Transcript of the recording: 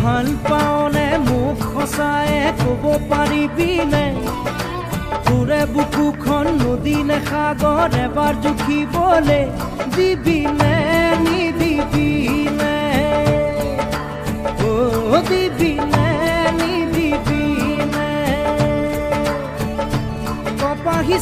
ভাল পাওনে মোক সঁচায়ে ক'ব পাৰিবিনে তোৰে বুকুখন নদী নে সাগৰ এবাৰ জুখিবলে দিবিনে নিদিবিনে অ' দিবিনে নিদিবিনে কপাহী